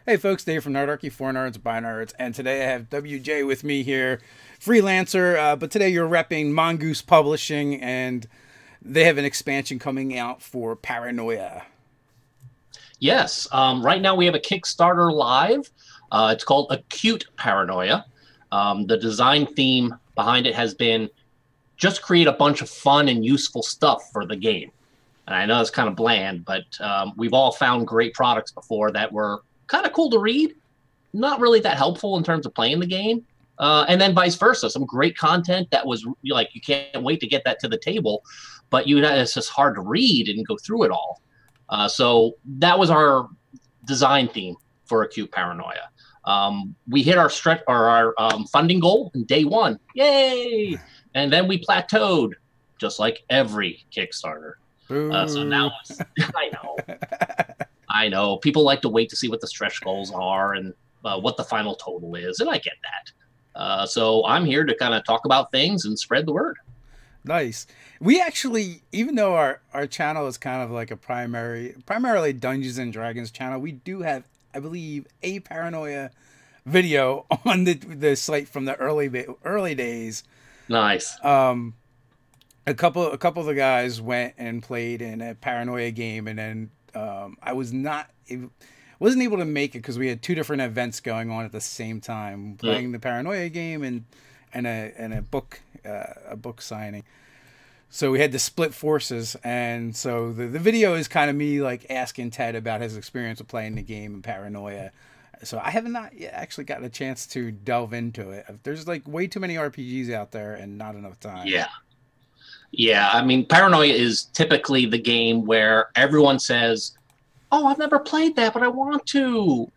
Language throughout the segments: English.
Hey folks, Dave from Nerdarchy, for nerds, by nerds, and today I have WJ with me here, Freelancer, but today you're repping Mongoose Publishing, and they have an expansion coming out for Paranoia. Yes. Right now we have a Kickstarter live. It's called Acute Paranoia. The design theme behind it has been just create a bunch of fun and useful stuff for the game. And I know it's kind of bland, but we've all found great products before that were kind of cool to read, not really that helpful in terms of playing the game. And then vice versa, some great content that was like, you can't wait to get that to the table, but it's just hard to read and go through it all. So that was our design theme for Acute Paranoia. We hit our funding goal in day one. Yay! And then we plateaued, just like every Kickstarter. So now I know. People like to wait to see what the stretch goals are and what the final total is, and I get that. So I'm here to kind of talk about things and spread the word. Nice. We actually, even though our channel is kind of like a primarily Dungeons and Dragons channel, we do have, I believe, a Paranoia video on the site from the early days. Nice. A couple of the guys went and played in a Paranoia game, and then I wasn't able to make it because we had two different events going on at the same time, playing the Paranoia game and a book signing. So we had to split forces, and so the video is kind of me like asking Ted about his experience of playing the game in Paranoia. So I have not yet actually gotten a chance to delve into it. There's like way too many RPGs out there and not enough time. Yeah, I mean, Paranoia is typically the game where everyone says, oh, I've never played that, but I want to.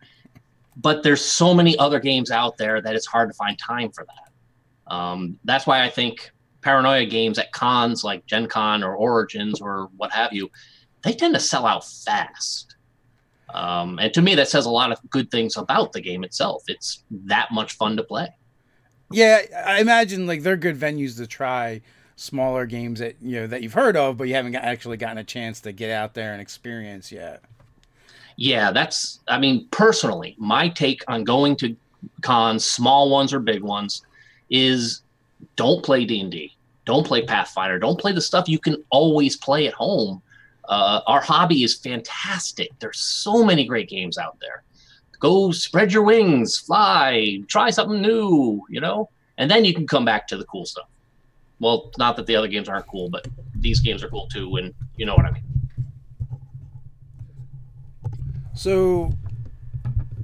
But there's so many other games out there that it's hard to find time for that. That's why I think Paranoia games at cons like Gen Con or Origins or what have you, they tend to sell out fast. And to me, that says a lot of good things about the game itself. It's that much fun to play. Yeah, I imagine like they're good venues to try smaller games that that you've heard of, but you haven't actually gotten a chance to get out there and experience yet. Yeah, I mean, personally, my take on going to cons, small ones or big ones, is don't play D&D, don't play Pathfinder, don't play the stuff you can always play at home. Our hobby is fantastic. There's so many great games out there. Go spread your wings, fly, try something new, and then you can come back to the cool stuff. Well, not that the other games aren't cool, but these games are cool too, and you know what I mean. So,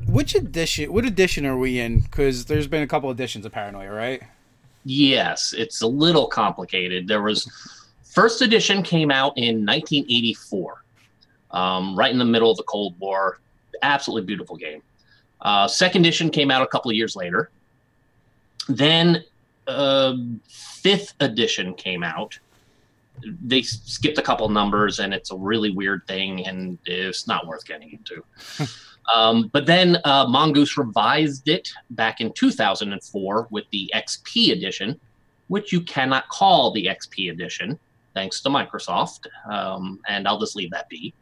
what edition are we in? Because there's been a couple editions of Paranoia, right? Yes, it's a little complicated. First edition came out in 1984, right in the middle of the Cold War. Absolutely beautiful game. Second edition came out a couple of years later. Then fifth edition came out. They skipped a couple numbers, and it's a really weird thing, and it's not worth getting into. But then Mongoose revised it back in 2004 with the XP edition, which you cannot call the XP edition, thanks to Microsoft, and I'll just leave that be.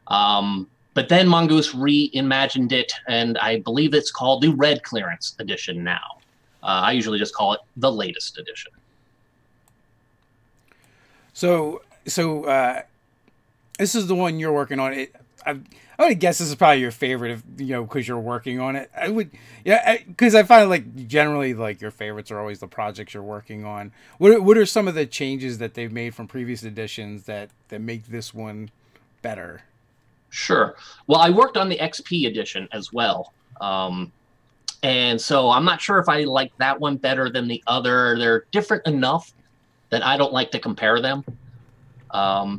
But then Mongoose reimagined it, and I believe it's called the Red Clearance edition now. I usually just call it the latest edition. So this is the one you're working on. I would guess this is probably your favorite, because you're working on it. Because I find like generally like your favorites are always the projects you're working on. What are some of the changes that they've made from previous editions that make this one better? Sure. Well, I worked on the XP edition as well. And so I'm not sure if I like that one better than the other. They're different enough that I don't like to compare them.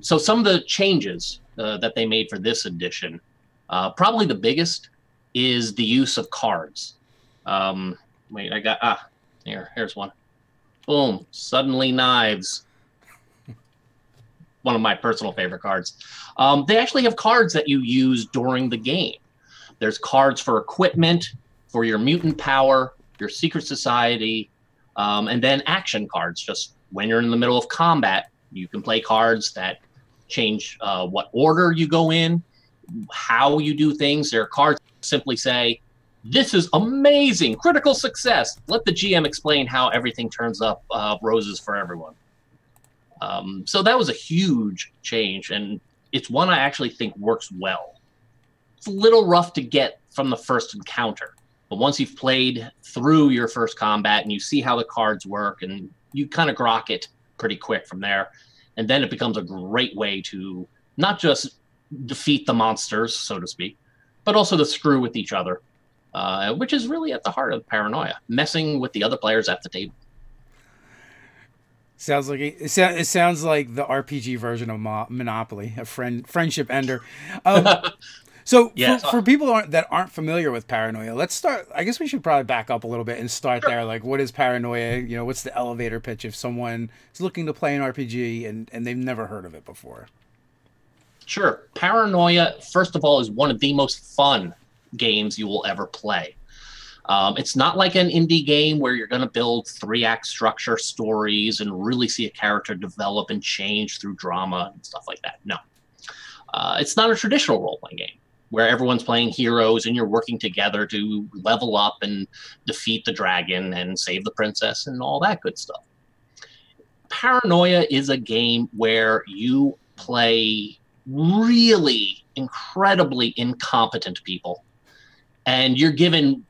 So some of the changes that they made for this edition, probably the biggest is the use of cards. Wait, here's one. Boom, suddenly knives. One of my personal favorite cards. They actually have cards that you use during the game. There's cards for equipment, for your mutant power, your secret society, and then action cards. Just when you're in the middle of combat, you can play cards that change what order you go in. how you do things. There are cards that simply say, this is amazing, critical success. Let the GM explain how everything turns up roses for everyone. So that was a huge change, and it's one I actually think works well. It's a little rough to get from the first encounter, but once you've played through your first combat and you see how the cards work, and you kind of grok it pretty quick from there, and then it becomes a great way to not just defeat the monsters, so to speak, but also to screw with each other, which is really at the heart of Paranoia, messing with the other players at the table. Sounds like it sounds like the RPG version of Monopoly, a friendship ender. So yes. for people that aren't familiar with Paranoia, let's start. I guess we should probably back up a little bit and start there. Like, what is Paranoia? You know, what's the elevator pitch if someone is looking to play an RPG and they've never heard of it before? Sure. Paranoia, first of all, is one of the most fun games you will ever play. It's not like an indie game where you're going to build 3-act structure stories and really see a character develop and change through drama and stuff like that. No. It's not a traditional role-playing game where everyone's playing heroes and you're working together to level up and defeat the dragon and save the princess and all that good stuff. Paranoia is a game where you play really incredibly incompetent people, and you're given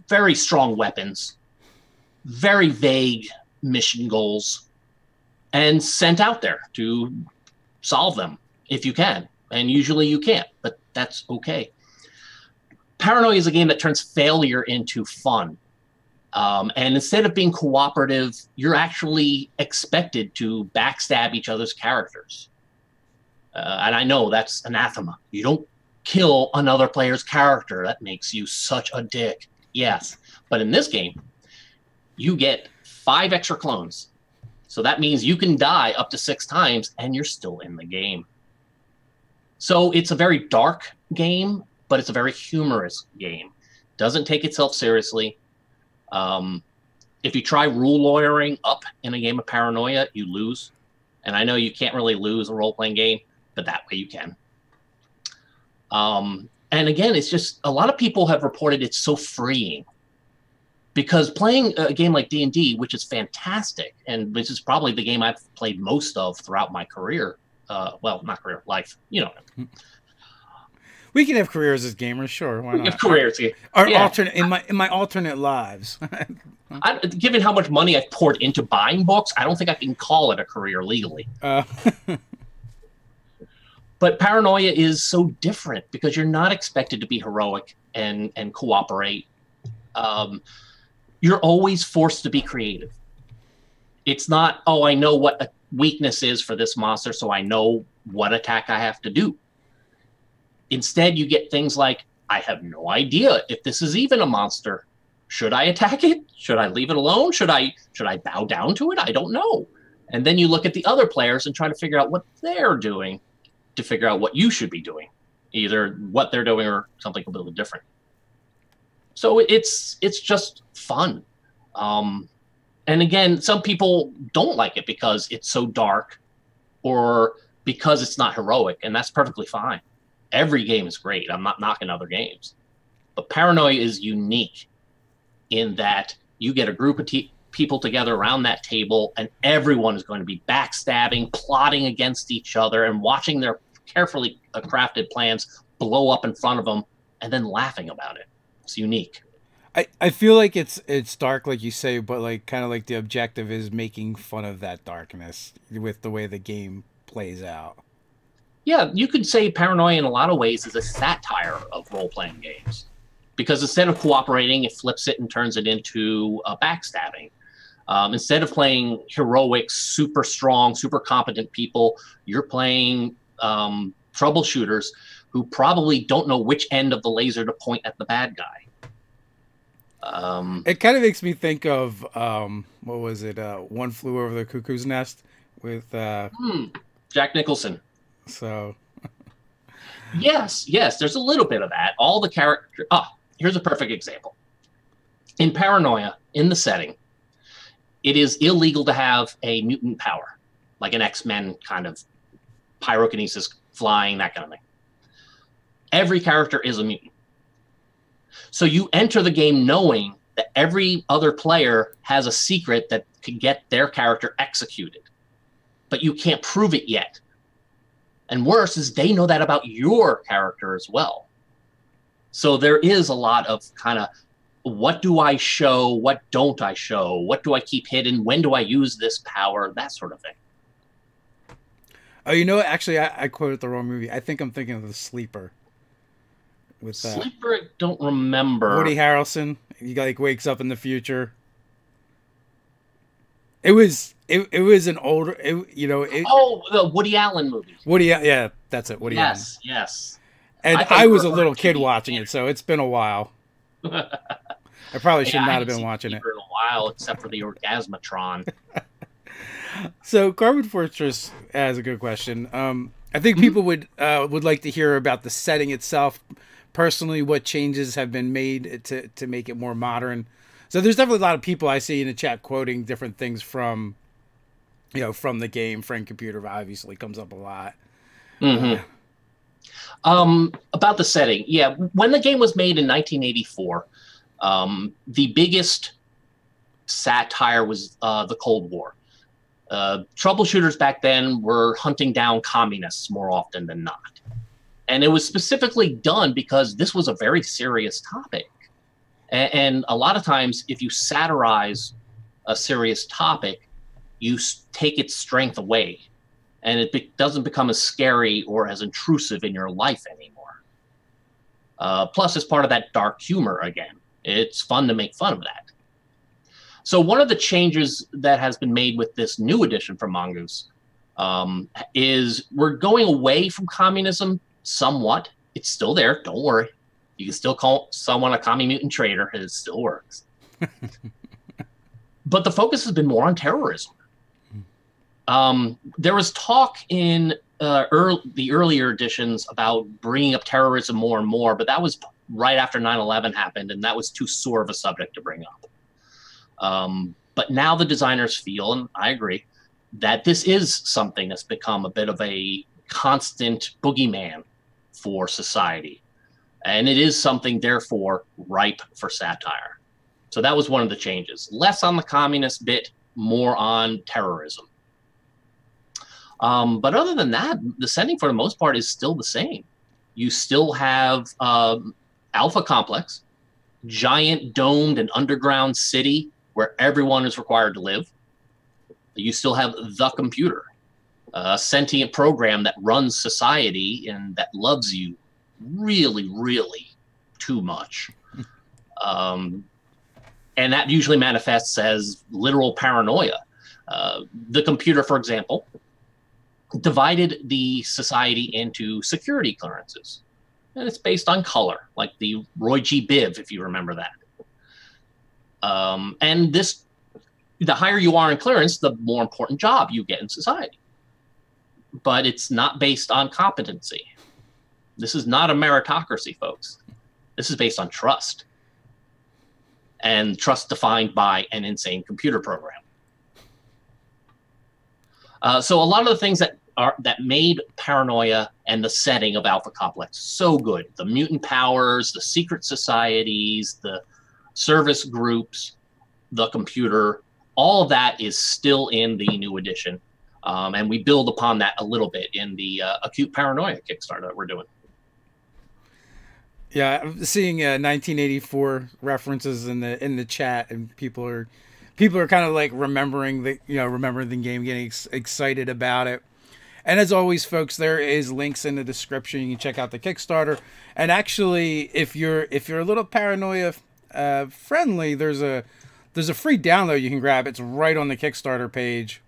very strong weapons, very vague mission goals, and sent out there to solve them if you can. And usually you can't, but that's okay. Paranoia is a game that turns failure into fun. And instead of being cooperative, you're actually expected to backstab each other's characters. And I know that's anathema. You don't kill another player's character. That makes you such a dick. Yes. But in this game, you get 5 extra clones. So that means you can die up to 6 times and you're still in the game. So it's a very dark game, but it's a very humorous game. Doesn't take itself seriously. If you try rule lawyering up in a game of Paranoia, you lose. And I know you can't really lose a role-playing game, but that way you can. And again, it's just, a lot of people have reported it's so freeing. Because playing a game like D&D, which is fantastic, and this is probably the game I've played most of throughout my career, well, not career, life, you know. We can have careers as gamers, sure. Why not? We have careers. Alternate in my alternate lives. Given how much money I've poured into buying books, I don't think I can call it a career legally. But Paranoia is so different because you're not expected to be heroic and cooperate. You're always forced to be creative. It's not, oh, I know what a weakness is for this monster, so I know what attack I have to do. Instead, you get things like, I have no idea if this is even a monster. Should I attack it? Should I leave it alone? Should I bow down to it? I don't know. And then you look at the other players and try to figure out what they're doing to figure out what you should be doing, either what they're doing or something completely different. So it's just fun. And again, some people don't like it because it's so dark or because it's not heroic, and that's perfectly fine. Every game is great. I'm not knocking other games. But Paranoia is unique in that you get a group of people together around that table, and everyone is going to be backstabbing, plotting against each other, and watching their carefully crafted plans blow up in front of them, and then laughing about it. It's unique. I feel like it's dark, like you say, but like kind of like the objective is making fun of that darkness with the way the game plays out. Yeah, you could say Paranoia in a lot of ways is a satire of role-playing games. Because instead of cooperating, it flips it and turns it into backstabbing. Instead of playing heroic, super strong, super competent people, you're playing troubleshooters who probably don't know which end of the laser to point at the bad guy. It kind of makes me think of, what was it, One Flew Over the Cuckoo's Nest with... Jack Nicholson. So... Yes, there's a little bit of that. All the characters... here's a perfect example. In Paranoia, in the setting, it is illegal to have a mutant power, like an X-Men kind of pyrokinesis, flying, that kind of thing. every character is a mutant. So you enter the game knowing that every other player has a secret that could get their character executed, but you can't prove it yet. And worse is they know that about your character as well. So there is a lot of kind of, what do I show? What don't I show? What do I keep hidden? When do I use this power? That sort of thing. Oh, you know what? Actually, I quoted the wrong movie. I think I'm thinking of The Sleeper. With Sleeper, I don't remember. Woody Harrelson. He like wakes up in the future. It was an older, the Woody Allen movie. Yeah, that's it. Woody Allen. Yes. And I was a little kid watching it, so it's been a while. I probably should not have been watching it in a while, except for the Orgasmatron. So Carbon Fortress has a good question. I think people would like to hear about the setting itself. Personally, what changes have been made to make it more modern. So there's definitely a lot of people I see in the chat quoting different things from the game. Frank Computer obviously comes up a lot. Mm-hmm. About the setting, yeah. When the game was made in 1984, the biggest satire was the Cold War. Troubleshooters back then were hunting down communists more often than not. And it was specifically done because this was a very serious topic. And a lot of times, if you satirize a serious topic, you take its strength away. And it doesn't become as scary or as intrusive in your life anymore. Plus, it's part of that dark humor again. It's fun to make fun of that. So one of the changes that has been made with this new edition from Mongoose is we're going away from communism somewhat. It's still there. Don't worry. You can still call someone a commie mutant traitor. It still works. But the focus has been more on terrorism. There was talk in the earlier editions about bringing up terrorism more and more, but that was right after 9/11 happened, and that was too sore of a subject to bring up. But now the designers feel, and I agree, that this is something that's become a bit of a constant boogeyman for society. And it is something, therefore, ripe for satire. So that was one of the changes. Less on the communist bit, more on terrorism. But other than that, the setting for the most part is still the same. You still have Alpha Complex, giant domed and underground city where everyone is required to live. You still have the computer, a sentient program that runs society and that loves you really, really too much. And that usually manifests as literal paranoia. The computer, for example, divided the society into security clearances. And it's based on color, like the Roy G. Biv, if you remember that. And the higher you are in clearance, the more important job you get in society. But it's not based on competency. This is not a meritocracy, folks. This is based on trust. And trust defined by an insane computer program. So a lot of the things that made Paranoia and the setting of Alpha Complex so good, the mutant powers, the secret societies, the service groups, the computer, all of that is still in the new edition. And we build upon that a little bit in the Acute Paranoia Kickstarter that we're doing. Yeah, I'm seeing 1984 references in the chat, and people are kind of like remembering the game, getting excited about it. And as always, folks, there is links in the description. You can check out the Kickstarter. And actually, if you're a little Paranoia friendly, there's a free download you can grab. It's right on the Kickstarter page,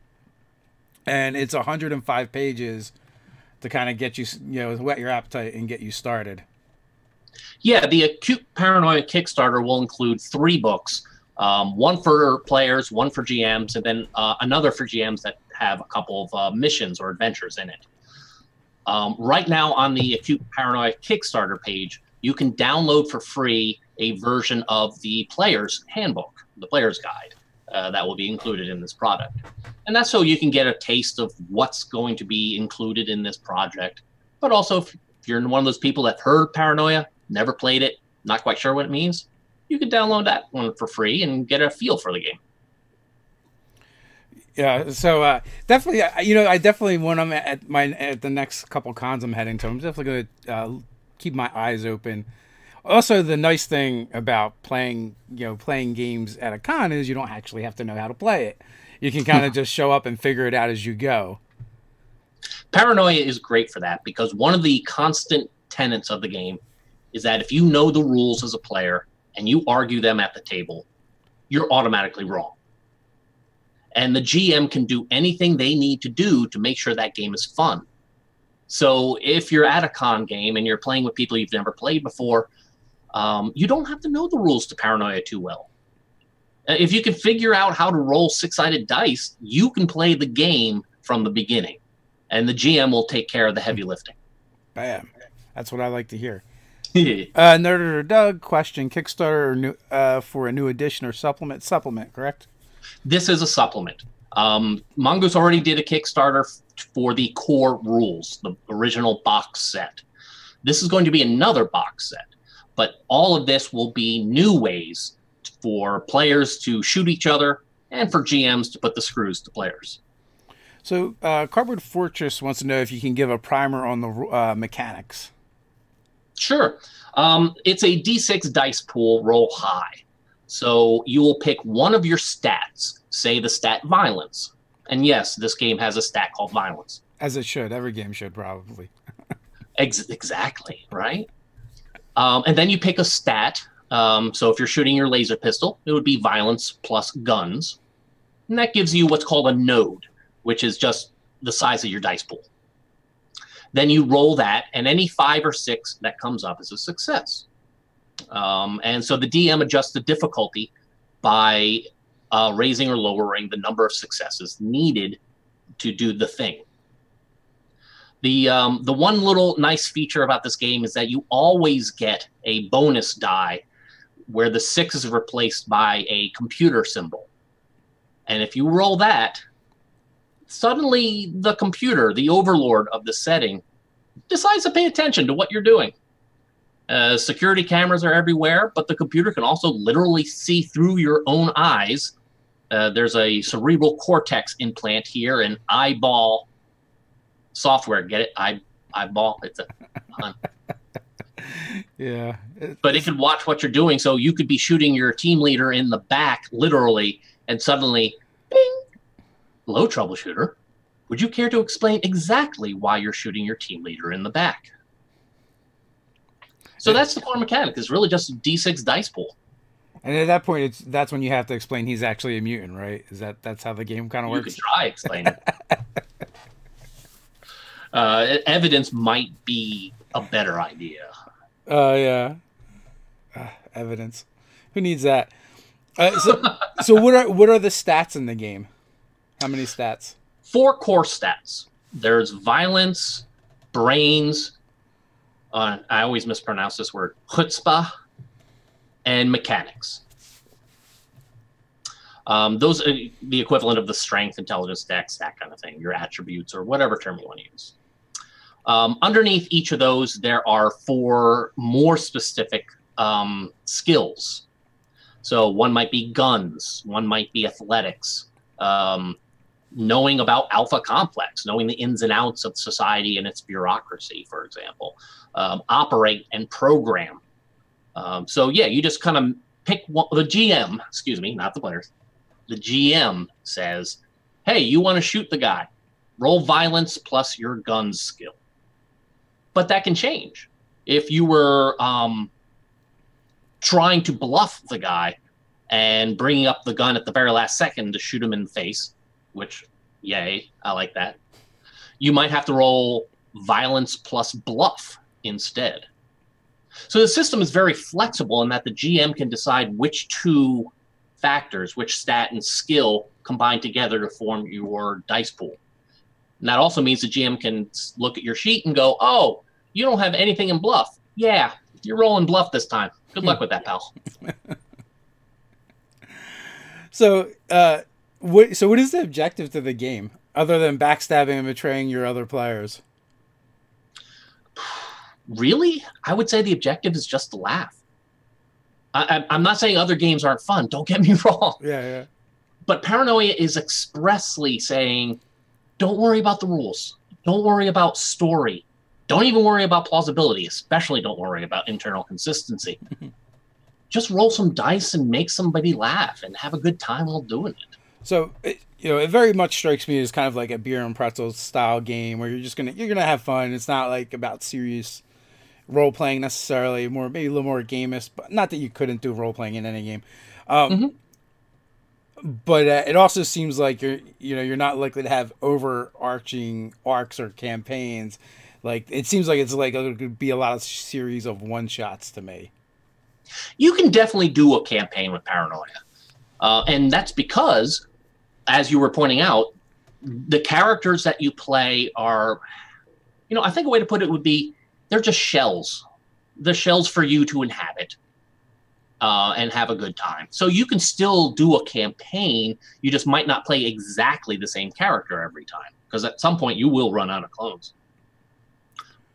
and it's 105 pages to kind of get you, whet your appetite and get you started. Yeah, the Acute Paranoia Kickstarter will include 3 books, one for players, one for GMs, and then another for GMs that have a couple of missions or adventures in it. Right now on the Acute Paranoia Kickstarter page, you can download for free a version of the player's handbook, the player's guide, that will be included in this product. And that's so you can get a taste of what's going to be included in this project, but also If you're one of those people that heard Paranoia, never played it, not quite sure what it means, you can download that one for free and get a feel for the game. Yeah, so definitely, I definitely, when I'm at the next couple cons I'm heading to, I'm definitely going to keep my eyes open. Also, the nice thing about playing games at a con is you don't actually have to know how to play it. You can kind of just show up and figure it out as you go. Paranoia is great for that because one of the constant tenets of the game is that if you know the rules as a player and you argue them at the table, you're automatically wrong. And the GM can do anything they need to do to make sure that game is fun. So if you're at a con game and you're playing with people you've never played before, you don't have to know the rules to Paranoia too well. If you can figure out how to roll 6-sided dice, you can play the game from the beginning. And the GM will take care of the heavy lifting. Bam. That's what I like to hear. Nerder or Doug, question, Kickstarter for a new edition or supplement? Supplement, correct? This is a supplement. Mongoose already did a Kickstarter for the core rules, the original box set. This is going to be another box set, but all of this will be new ways for players to shoot each other and for GMs to put the screws to players. So Cardboard Fortress wants to know if you can give a primer on the mechanics. Sure. It's a D6 dice pool, roll high. So you will pick one of your stats, say the stat violence. And yes, this game has a stat called violence. As it should. Every game should, probably. Exactly, right? And then you pick a stat. So if you're shooting your laser pistol, it would be violence plus guns. And that gives you what's called a node, which is just the size of your dice pool. Then you roll that, and any 5 or 6 that comes up is a success. And so the DM adjusts the difficulty by raising or lowering the number of successes needed to do the thing. The one little nice feature about this game is that you always get a bonus die where the 6 is replaced by a computer symbol. And if you roll that, suddenly the computer, the overlord of the setting, decides to pay attention to what you're doing. Security cameras are everywhere, but the computer can also literally see through your own eyes. There's a cerebral cortex implant here and eyeball software. Get it? Eyeball. It's a pun. Yeah. But it can watch what you're doing, so you could be shooting your team leader in the back, literally, and suddenly, bing! Hello, troubleshooter. Would you care to explain exactly why you're shooting your team leader in the back? So that's the core mechanic. It's really just a D6 dice pool. And at that point, that's when you have to explain he's actually a mutant, right? That's how the game kind of works? You could try explaining. Evidence might be a better idea. Yeah. Evidence. Who needs that? So what are the stats in the game? How many stats? 4 core stats. There's violence, brains, I always mispronounce this word, chutzpah, and mechanics. Those are the equivalent of the strength, intelligence, dex, that kind of thing, your attributes, or whatever term you want to use. Underneath each of those, there are 4 more specific skills. So one might be guns, one might be athletics, knowing about alpha complex, knowing the ins and outs of society and its bureaucracy, for example, operate and program. So yeah, you just kind of pick one, the GM, excuse me, not the players. The GM says, hey, you want to shoot the guy, roll violence plus your guns skill. But that can change. If you were trying to bluff the guy and bringing up the gun at the very last second to shoot him in the face, which, yay, I like that, you might have to roll violence plus bluff instead. So the system is very flexible in that the GM can decide which 2 factors, which stat and skill, combine together to form your dice pool. And that also means the GM can look at your sheet and go, oh, you don't have anything in bluff. Yeah, you're rolling bluff this time. Good luck with that, pal. So what is the objective to the game, other than backstabbing and betraying your other players? Really, I would say the objective is just to laugh. I'm not saying other games aren't fun. Don't get me wrong. Yeah. But Paranoia is expressly saying, don't worry about the rules. Don't worry about story. Don't even worry about plausibility. Especially don't worry about internal consistency. Just roll some dice and make somebody laugh and have a good time while doing it. So, it very much strikes me as kind of like a beer and pretzels style game where you're gonna have fun. It's not like about serious role playing necessarily. Maybe a little more gamist, but not that you couldn't do role playing in any game. But it also seems like you're not likely to have overarching arcs or campaigns. Like it seems like it could be a lot of series of one shots to me. You can definitely do a campaign with Paranoia. And that's because, as you were pointing out, the characters that you play are, I think a way to put it would be they're just shells. They're shells for you to inhabit and have a good time. So you can still do a campaign. You just might not play exactly the same character every time because at some point you will run out of clones.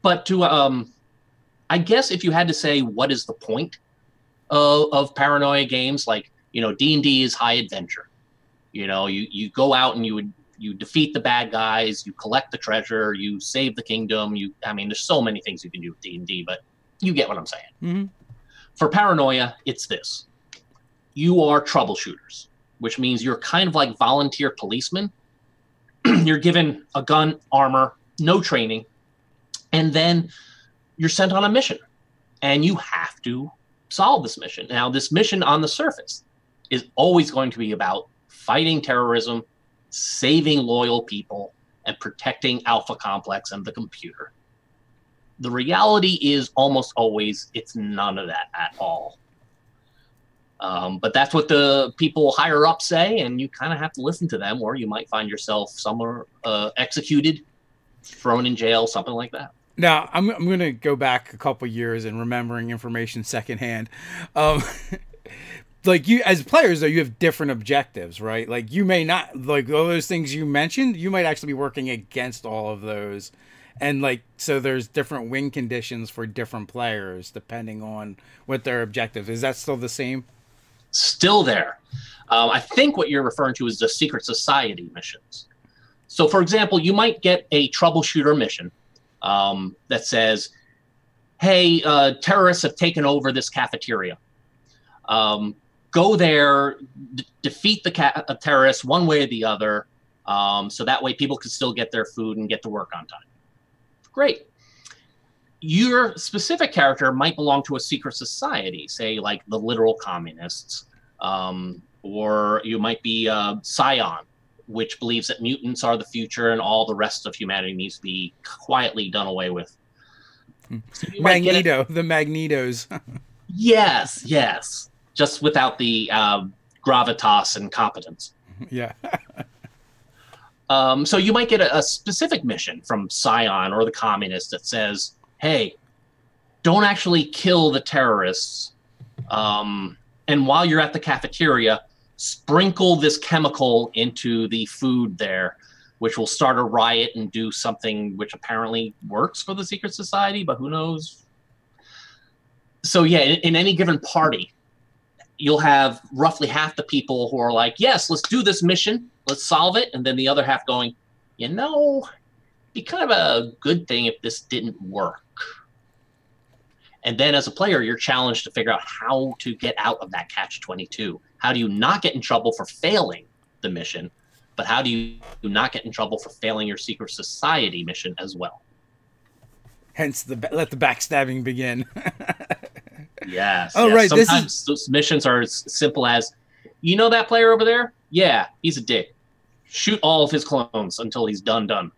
But I guess if you had to say what is the point of Paranoia games, like, D&D is high adventure. You go out and you defeat the bad guys, you collect the treasure, you save the kingdom. There's so many things you can do with D&D, but you get what I'm saying. Mm-hmm. For Paranoia, it's this. You are troubleshooters, which means you're kind of like volunteer policemen. You're given a gun, armor, no training, and then you're sent on a mission, and you have to solve this mission. Now, this mission on the surface is always going to be about fighting terrorism, saving loyal people, and protecting Alpha Complex and the computer. The reality is almost always it's none of that at all. But that's what the people higher up say, and you kind of have to listen to them, or you might find yourself somewhere executed, thrown in jail, something like that. Now, I'm going to go back a couple years and remembering information secondhand. Like you, as players, though, you have different objectives, right? Like you may not, like all those things you mentioned, you might actually be working against all of those. And so there's different win conditions for different players depending on what their objective is. That still the same? Still there. I think what you're referring to is the secret society missions. So, for example, you might get a troubleshooter mission that says, hey, terrorists have taken over this cafeteria. Go there, defeat the terrorists one way or the other, so that way people can still get their food and get to work on time. Great. Your specific character might belong to a secret society, say like the literal communists, or you might be Scion, which believes that mutants are the future and all the rest of humanity needs to be quietly done away with. So Magneto, the Magnetos. Yes. Just without the gravitas and competence. Yeah. So you might get a specific mission from Scion or the communists that says, hey, don't actually kill the terrorists. And while you're at the cafeteria, sprinkle this chemical into the food there, which will start a riot and do something which apparently works for the secret society, but who knows? So yeah, in any given party, you'll have roughly half the people who are like, yes, let's do this mission. Let's solve it. And then the other half going, it'd be kind of a good thing if this didn't work. And then as a player, you're challenged to figure out how to get out of that catch-22. How do you not get in trouble for failing the mission, but how do you not get in trouble for failing your secret society mission as well? Hence, let the backstabbing begin. Yes. Oh, yes. right. Sometimes those missions are as simple as, that player over there? Yeah, he's a dick. Shoot all of his clones until he's done.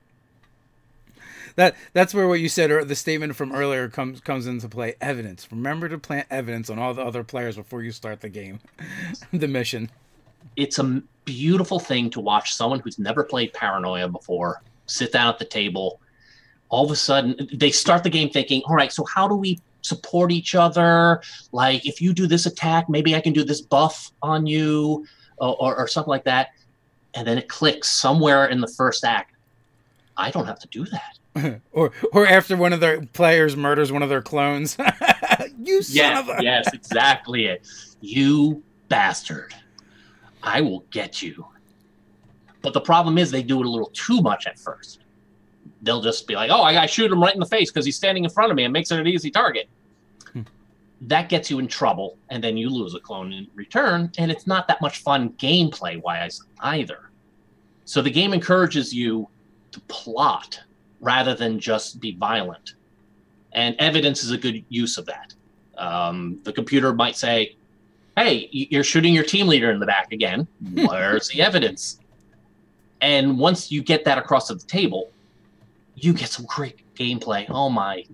That's where what you said, or the statement from earlier comes into play. Evidence. Remember to plant evidence on all the other players before you start the game, the mission. It's a beautiful thing to watch someone who's never played Paranoia before sit down at the table. All of a sudden, they start the game thinking, all right, so how do we support each other? Like, if you do this attack, maybe I can do this buff on you, or something like that. And then it clicks somewhere in the first act. I don't have to do that. or after one of their players murders one of their clones. You son of a... Yes, exactly it. You bastard. I will get you. But the problem is they do it a little too much at first. They'll just be like, oh, I got to shoot him right in the face because he's standing in front of me and makes it an easy target. That gets you in trouble, and then you lose a clone in return, and it's not that much fun gameplay-wise either. So the game encourages you to plot rather than just be violent. And evidence is a good use of that. The computer might say, hey, you're shooting your team leader in the back again. Where's the evidence? And once you get that across the table, you get some great gameplay. Oh my.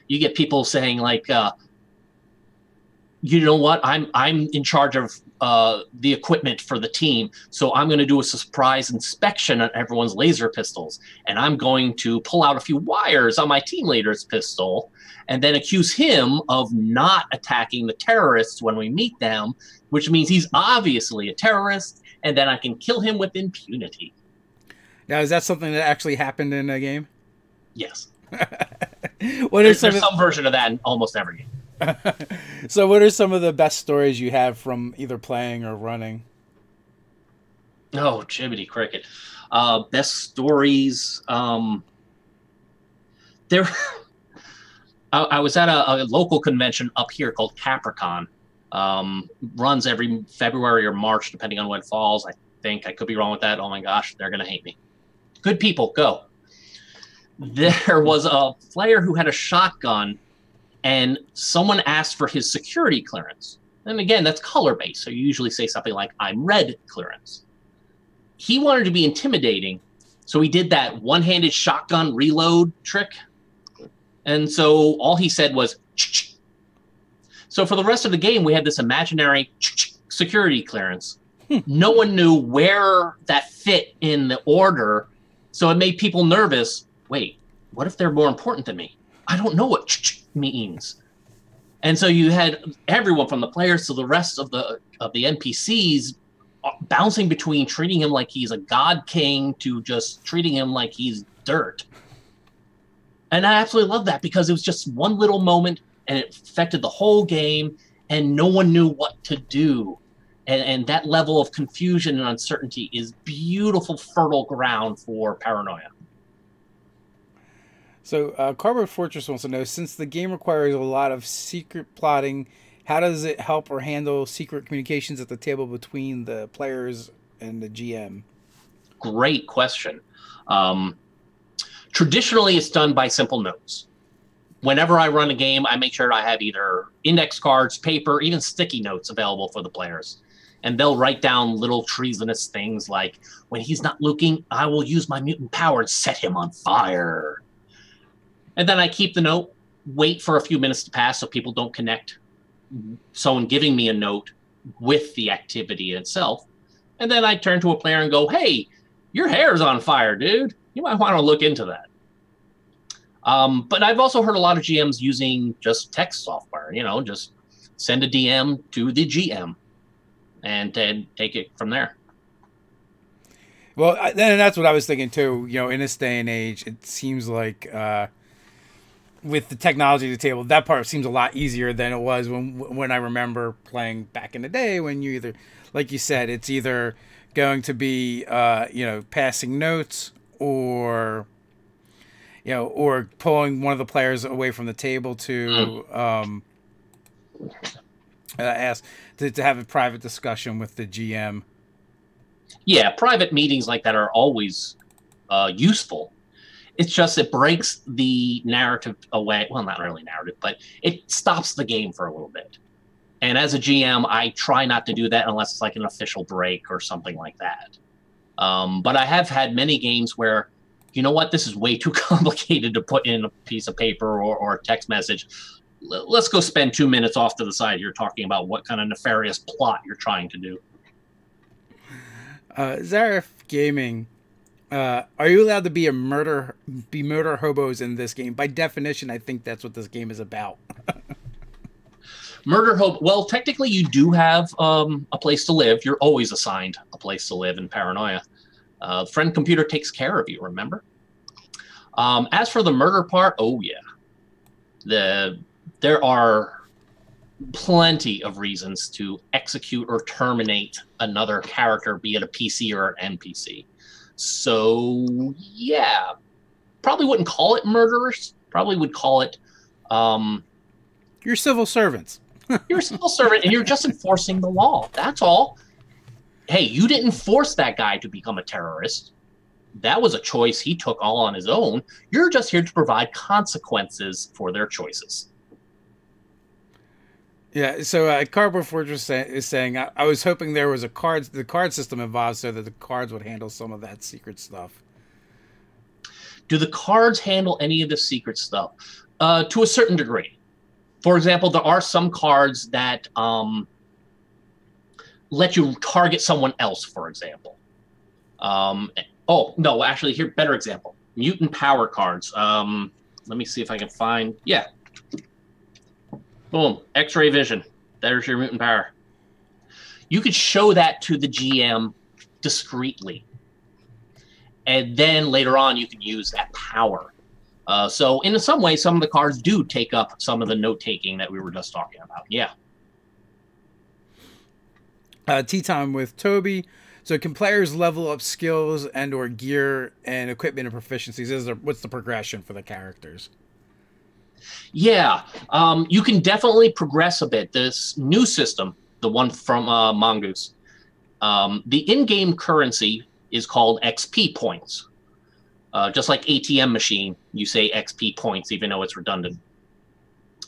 You get people saying like, you know what? I'm in charge of the equipment for the team, so I'm going to do a surprise inspection on everyone's laser pistols, and I'm going to pull out a few wires on my team leader's pistol, and then accuse him of not attacking the terrorists when we meet them, which means he's obviously a terrorist, and then I can kill him with impunity. Now, is that something that actually happened in a game? Yes. There's some version of that in almost every game. So what are some of the best stories you have from either playing or running? Oh, Jibbity Cricket. Best stories. There. I was at a local convention up here called Capricorn. Runs every February or March, depending on when it falls. I think I could be wrong with that. Oh my gosh, they're going to hate me. Good people, go. There was a player who had a shotgun, and someone asked for his security clearance. And again, that's color-based, so you usually say something like, I'm red clearance. He wanted to be intimidating, so he did that one-handed shotgun reload trick. And so all he said was, ch-ch. So for the rest of the game, we had this imaginary ch-ch security clearance. No one knew where that fit in the order, so it made people nervous. Wait, what if they're more important than me? I don't know what ch-ch means. And so you had everyone from the players to the rest of the NPCs bouncing between treating him like he's a god king to just treating him like he's dirt. And I absolutely love that because it was just one little moment and it affected the whole game and no one knew what to do. And that level of confusion and uncertainty is beautiful, fertile ground for paranoia. So Cardboard Fortress wants to know, since the game requires a lot of secret plotting, how does it help or handle secret communications at the table between the players and the GM? Great question. Traditionally, it's done by simple notes. Whenever I run a game, I make sure I have either index cards, paper, even sticky notes available for the players. And they'll write down little treasonous things like, when he's not looking, I will use my mutant power and set him on fire. And then I keep the note, wait for a few minutes to pass so people don't connect someone giving me a note with the activity itself. And then I turn to a player and go, hey, your hair's on fire, dude. You might want to look into that. But I've also heard a lot of GMs using just text software, just send a DM to the GM and take it from there. Well, then that's what I was thinking too. In this day and age, it seems like with the technology at the table, that part seems a lot easier than it was when I remember playing back in the day when you either, like you said, it's either going to be, passing notes or pulling one of the players away from the table to ask to have a private discussion with the GM. Yeah, private meetings like that are always useful. It's just it breaks the narrative away. Well, not really narrative, but it stops the game for a little bit. And as a GM, I try not to do that unless it's like an official break or something like that. But I have had many games where, you know what, this is way too complicated to put in a piece of paper or a text message. Let's go spend 2 minutes off to the side here talking about what kind of nefarious plot you're trying to do. Zaref Gaming, are you allowed to be murder hobos in this game? By definition, I think that's what this game is about. Murder hobo. Well, technically, you do have a place to live. You're always assigned a place to live in Paranoia. Friend computer takes care of you. Remember. As for the murder part, oh yeah, there are plenty of reasons to execute or terminate another character, be it a PC or an NPC. So yeah, probably wouldn't call it murderers. Probably would call it you're civil servants. You're a civil servant, and you're just enforcing the law. That's all. Hey, you didn't force that guy to become a terrorist. That was a choice he took all on his own. You're just here to provide consequences for their choices. Yeah, so Cardboard Fortress is saying, I was hoping there was the card system involved so that the cards would handle some of that secret stuff. Do the cards handle any of the secret stuff? To a certain degree. For example, there are some cards that let you target someone else, for example. Oh, no, actually, here, better example. Mutant power cards. Let me see if I can find... Yeah. Boom. X-ray vision. There's your mutant power. You could show that to the GM discreetly. And then later on, you can use that power. So in some way, some of the cards do take up some of the note-taking that we were just talking about. Yeah. Tea time with Toby. So can players level up skills and or gear and equipment and proficiencies? What's the progression for the characters? Yeah, you can definitely progress a bit. This new system, the one from Mongoose, the in-game currency is called XP points. Just like ATM machine, you say XP points, even though it's redundant.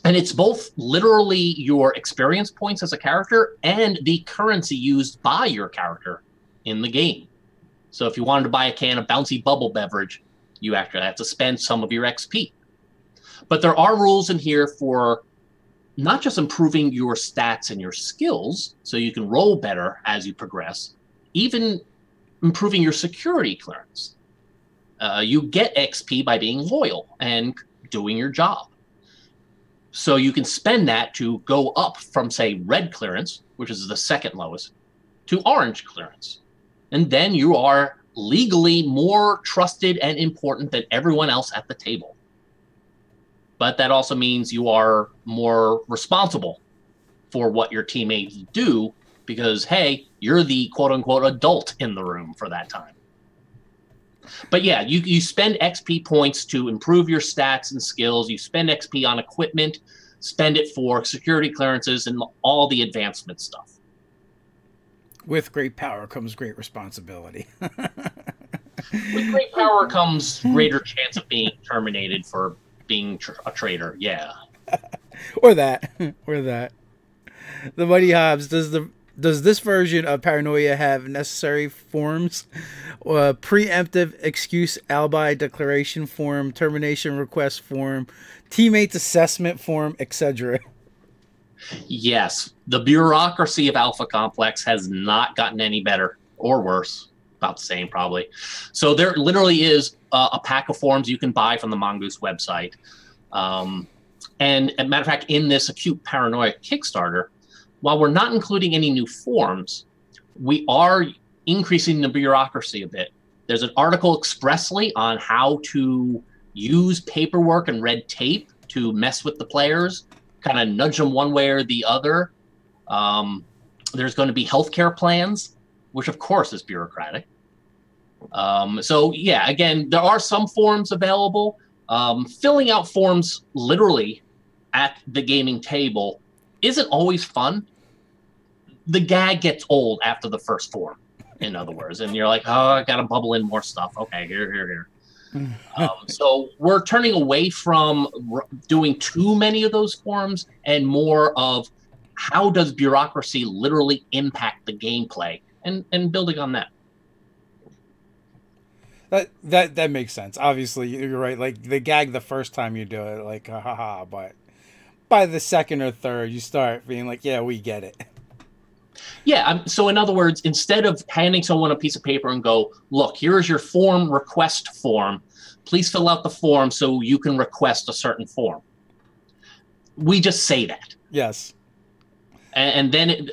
And it's both literally your experience points as a character and the currency used by your character in the game. So if you wanted to buy a can of bouncy bubble beverage, you actually have to spend some of your XP. But there are rules in here for not just improving your stats and your skills so you can roll better as you progress, even improving your security clearance. You get XP by being loyal and doing your job. So you can spend that to go up from, say, red clearance, which is the second lowest, to orange clearance. And then you are legally more trusted and important than everyone else at the table. But that also means you are more responsible for what your teammates do because, hey, you're the quote-unquote adult in the room for that time. But yeah, you spend XP points to improve your stats and skills. You spend XP on equipment, spend it for security clearances and all the advancement stuff. With great power comes great responsibility. With great power comes greater chance of being terminated for being a traitor. Yeah. or that. The Mighty Hobbs, does this version of Paranoia have necessary forms? Preemptive excuse alibi declaration form, termination request form, teammates assessment form, etc. Yes. The bureaucracy of Alpha Complex has not gotten any better or worse. About the same, probably. So there literally is a pack of forms you can buy from the Mongoose website. And as a matter of fact, in this Acute Paranoia Kickstarter, while we're not including any new forms, we are increasing the bureaucracy a bit. There's an article expressly on how to use paperwork and red tape to mess with the players, kind of nudge them one way or the other. There's going to be healthcare plans, which of course is bureaucratic. So yeah, again, there are some forms available. Filling out forms literally at the gaming table isn't always fun. The gag gets old after the first form, in other words, and you're like, oh, I gotta bubble in more stuff. Okay, here. So we're turning away from doing too many of those forms and more of how does bureaucracy literally impact the gameplay and building on that. That makes sense. Obviously, you're right. Like the gag the first time you do it, like haha, but by the second or third, you start being like, yeah, we get it. Yeah. So in other words, instead of handing someone a piece of paper and go, look, here's your form request form. Please fill out the form so you can request a certain form. We just say that. Yes. And then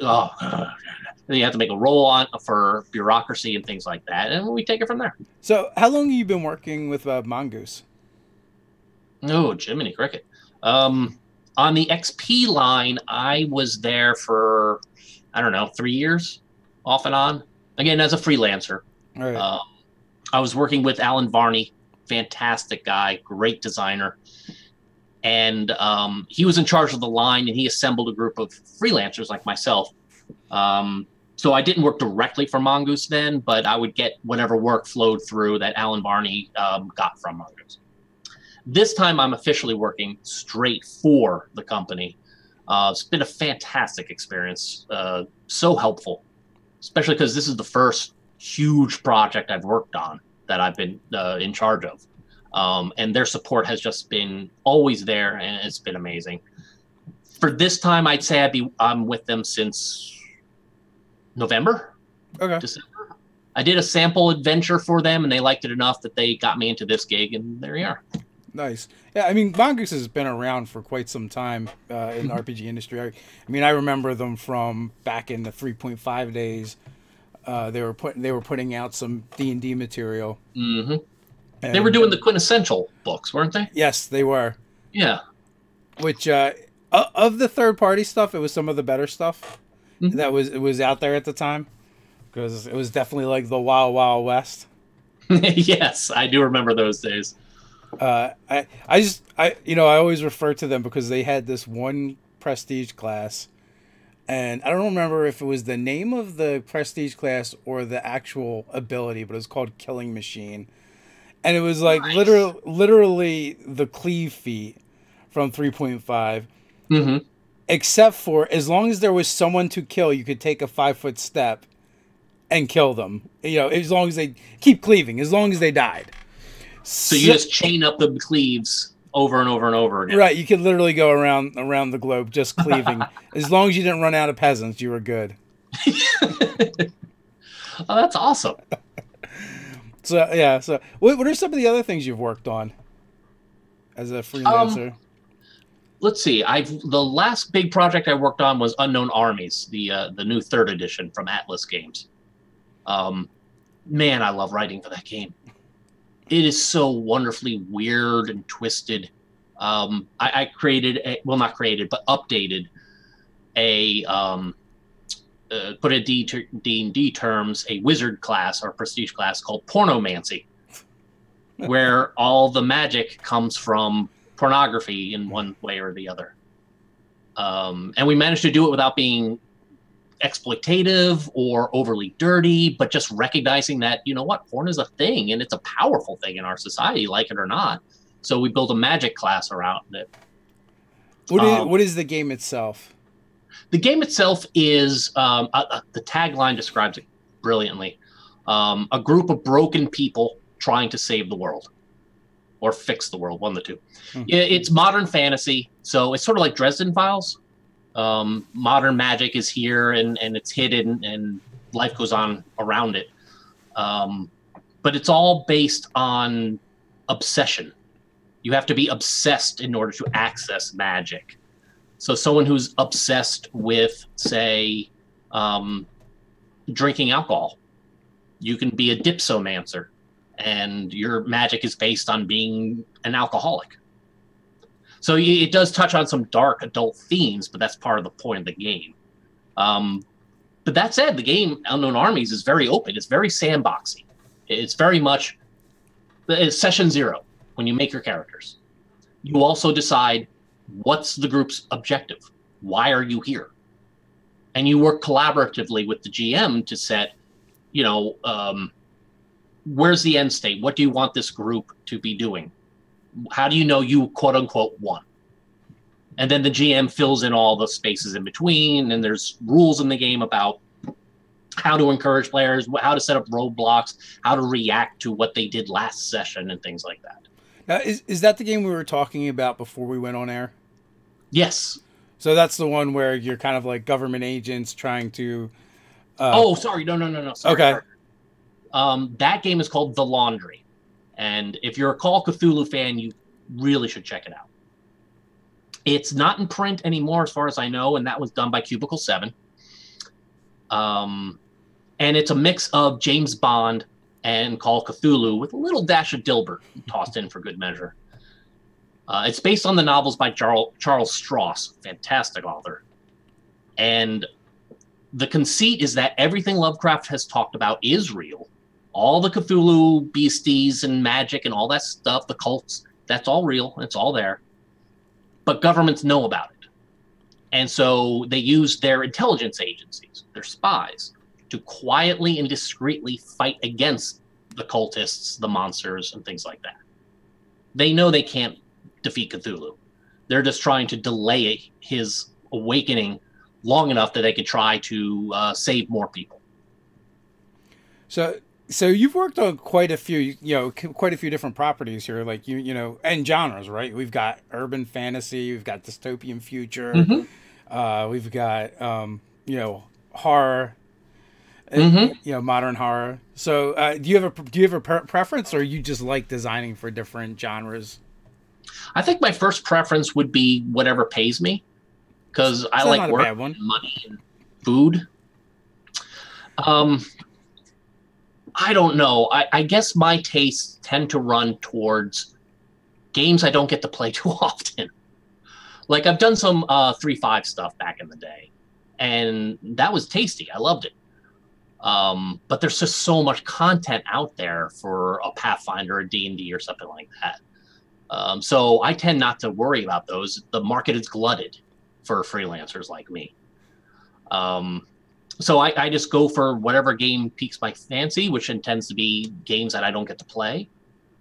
then you have to make a roll on for bureaucracy and things like that, and we take it from there. So how long have you been working with Mongoose? No, Jiminy Cricket. On the XP line, I was there for, I don't know, 3 years, off and on. Again, as a freelancer. All right. I was working with Alan Varney, fantastic guy, great designer. And he was in charge of the line, and he assembled a group of freelancers like myself. So I didn't work directly for Mongoose then, but I would get whatever work flowed through that Alan Varney got from Mongoose. This time I'm officially working straight for the company. It's been a fantastic experience, so helpful, especially because this is the first huge project I've worked on that I've been in charge of. And their support has just been always there, and it's been amazing. For this time, I'd say I'm with them since November, December. I did a sample adventure for them, and they liked it enough that they got me into this gig, and there we are. Nice. Yeah, I mean, Mongoose has been around for quite some time in the RPG industry. I mean, I remember them from back in the 3.5 days. They were putting out some D&D material. Mm-hmm. They were doing the quintessential books, weren't they? Yes, they were. Yeah. Which of the third-party stuff, it was some of the better stuff that was out there at the time, because it was definitely like the Wild Wild West. Yes, I do remember those days. I always refer to them because they had this one prestige class, and I don't remember if it was the name of the prestige class or the actual ability, but it was called Killing Machine. And it was like nice. literally the cleave feat from 3.5. Mm-hmm. Except for as long as there was someone to kill, you could take a 5-foot step and kill them. You know, as long as they keep cleaving, as long as they died. So you just chain up the cleaves over and over and over again. Right, you could literally go around the globe just cleaving. As long as you didn't run out of peasants, you were good. Oh, that's awesome. So yeah, so what are some of the other things you've worked on as a freelancer? Let's see. The last big project I worked on was Unknown Armies, the new 3rd edition from Atlas Games. Man, I love writing for that game. It is so wonderfully weird and twisted. I created not created, but updated put in D&D terms, a wizard class or prestige class called Pornomancy, where all the magic comes from pornography in one way or the other. And we managed to do it without being exploitative or overly dirty, but just recognizing that, you know what, porn is a thing, and it's a powerful thing in our society, like it or not. So we built a magic class around it. What is the game itself? The game itself is, the tagline describes it brilliantly, a group of broken people trying to save the world. Or fix the world, one of the two. Mm-hmm. It's modern fantasy, so it's sort of like Dresden Files. Modern magic is here, and it's hidden, and life goes on around it. But it's all based on obsession. You have to be obsessed in order to access magic. So someone who's obsessed with, say, drinking alcohol, you can be a dipsomancer, and your magic is based on being an alcoholic. So it does touch on some dark adult themes, but that's part of the point of the game. But that said, the game Unknown Armies is very open. It's very sandboxy. It's very much it's session 0 when you make your characters. You also decide what's the group's objective. Why are you here? And you work collaboratively with the GM to set, where's the end state? What do you want this group to be doing? How do you know you, quote unquote, won? And then the GM fills in all the spaces in between, and there's rules in the game about how to encourage players, how to set up roadblocks, how to react to what they did last session, and things like that. Now, is that the game we were talking about before we went on air? Yes. So that's the one where you're kind of like government agents trying to... sorry. No. Sorry. Okay. That game is called The Laundry. And if you're a Call of Cthulhu fan, you really should check it out. It's not in print anymore, as far as I know, and that was done by Cubicle 7. And it's a mix of James Bond and Call of Cthulhu with a little dash of Dilbert tossed in for good measure. It's based on the novels by Charles Stross, fantastic author. And the conceit is that everything Lovecraft has talked about is real. All the Cthulhu beasties and magic and all that stuff, the cults, that's all real. It's all there. But governments know about it. And so they use their intelligence agencies, their spies, to quietly and discreetly fight against the cultists, the monsters, and things like that. They know they can't defeat Cthulhu. They're just trying to delay his awakening long enough that they could try to save more people. So you've worked on quite a few, quite a few different properties here, like and genres, right? We've got urban fantasy, we've got dystopian future, we've got horror, modern horror. So do you have a preference, or you just like designing for different genres? I think my first preference would be whatever pays me, because I like work and money and food. I don't know. I guess my tastes tend to run towards games I don't get to play too often. Like, I've done some 3.5 stuff back in the day, and that was tasty. I loved it. But there's just so much content out there for a Pathfinder, a D&D, or something like that. So I tend not to worry about those. The market is glutted for freelancers like me. So I just go for whatever game piques my fancy, which tends to be games that I don't get to play.